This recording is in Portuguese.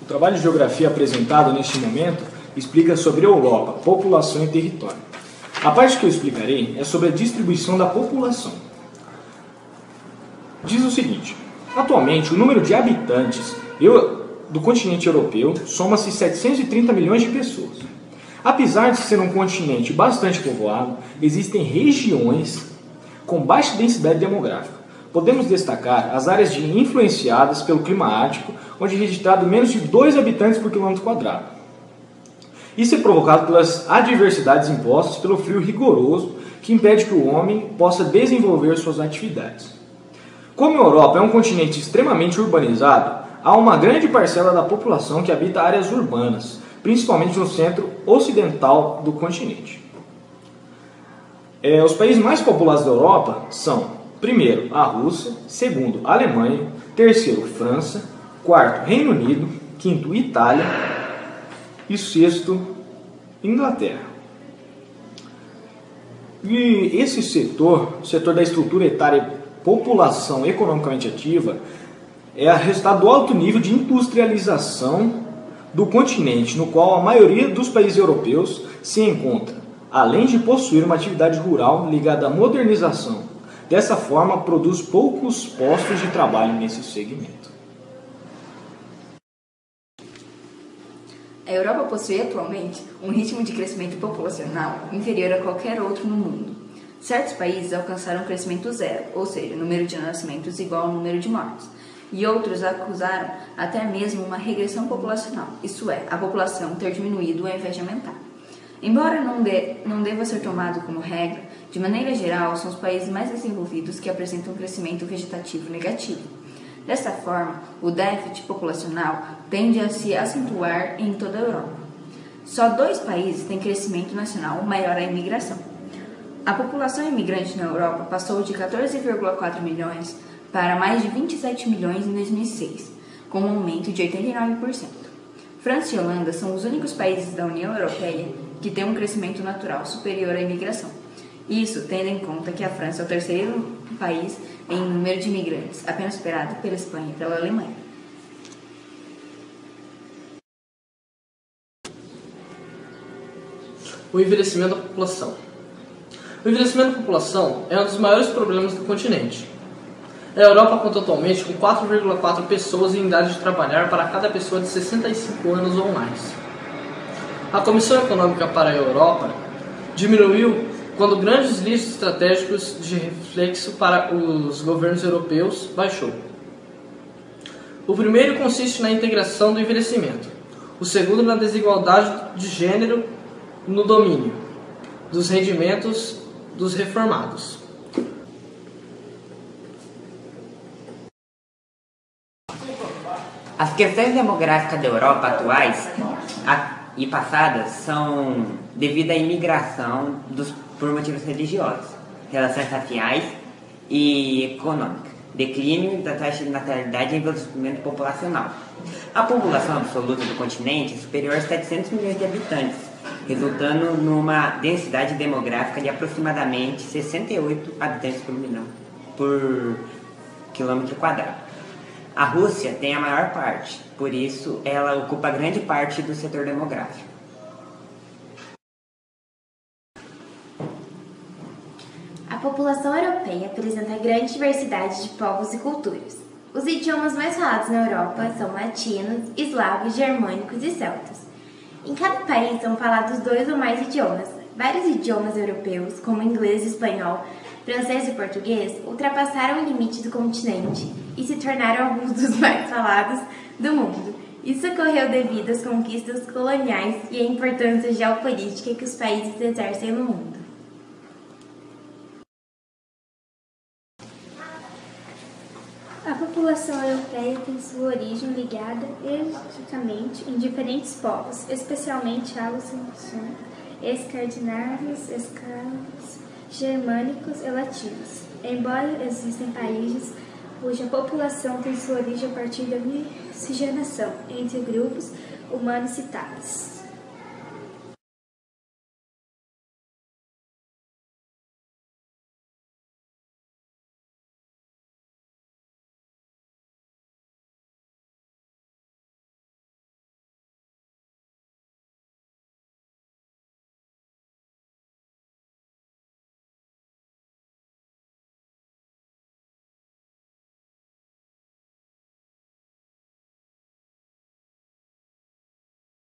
O trabalho de geografia apresentado neste momento explica sobre a Europa, população e território. A parte que eu explicarei é sobre a distribuição da população. Diz o seguinte: atualmente o número de habitantes do continente europeu soma-se 730 milhões de pessoas. Apesar de ser um continente bastante povoado, existem regiões com baixa densidade demográfica. Podemos destacar as áreas influenciadas pelo clima ártico, onde é registrado menos de 2 habitantes por quilômetro quadrado. Isso é provocado pelas adversidades impostas pelo frio rigoroso, que impede que o homem possa desenvolver suas atividades. Como a Europa é um continente extremamente urbanizado, há uma grande parcela da população que habita áreas urbanas, principalmente no centro ocidental do continente. Os países mais populosos da Europa são, primeiro, a Rússia, segundo, a Alemanha, terceiro, França, quarto, Reino Unido, quinto, Itália e sexto, Inglaterra. E esse setor, o setor da estrutura etária e população economicamente ativa, é resultado do alto nível de industrialização do continente, no qual a maioria dos países europeus se encontra, além de possuir uma atividade rural ligada à modernização. Dessa forma, produz poucos postos de trabalho nesse segmento. A Europa possui atualmente um ritmo de crescimento populacional inferior a qualquer outro no mundo. Certos países alcançaram crescimento zero, ou seja, número de nascimentos igual ao número de mortes, e outros acusaram até mesmo uma regressão populacional, isto é, a população ter diminuído ao invés de aumentar. Embora não deva ser tomado como regra, de maneira geral, são os países mais desenvolvidos que apresentam um crescimento vegetativo negativo. Desta forma, o déficit populacional tende a se acentuar em toda a Europa. Só 2 países têm crescimento nacional maior a imigração. A população imigrante na Europa passou de 14,4 milhões para mais de 27 milhões em 2006, com um aumento de 89%. França e Holanda são os únicos países da União Europeia que têm um crescimento natural superior à imigração. Isso tendo em conta que a França é o terceiro país em número de imigrantes, apenas superado pela Espanha e pela Alemanha. O envelhecimento da população. O envelhecimento da população é um dos maiores problemas do continente. A Europa conta atualmente com 4,4 pessoas em idade de trabalhar para cada pessoa de 65 anos ou mais. A Comissão Econômica para a Europa diminuiu quando grandes listas estratégicos de reflexo para os governos europeus baixou. O primeiro consiste na integração do envelhecimento, o segundo na desigualdade de gênero no domínio dos rendimentos dos reformados. As questões demográficas da Europa atuais e passadas são devido à imigração por motivos religiosos, relações raciais e econômicas, declínio da taxa de natalidade e envelhecimento populacional. A população absoluta do continente é superior a 700 milhões de habitantes, resultando numa densidade demográfica de aproximadamente 68 habitantes por quilômetro quadrado. A Rússia tem a maior parte, por isso ela ocupa grande parte do setor demográfico. A população europeia apresenta grande diversidade de povos e culturas. Os idiomas mais falados na Europa são latinos, eslavos, germânicos e celtas. Em cada país são falados 2 ou mais idiomas. Vários idiomas europeus, como inglês, espanhol, francês e português, ultrapassaram o limite do continente e se tornaram alguns dos mais falados do mundo. Isso ocorreu devido às conquistas coloniais e à importância geopolítica que os países exercem no mundo. A população europeia tem sua origem ligada historicamente em diferentes povos, especialmente anglo-saxões, escandinavos, escravos, germânicos e latinos. Embora existam países cuja população tem sua origem a partir da miscigenação entre grupos humanos citados.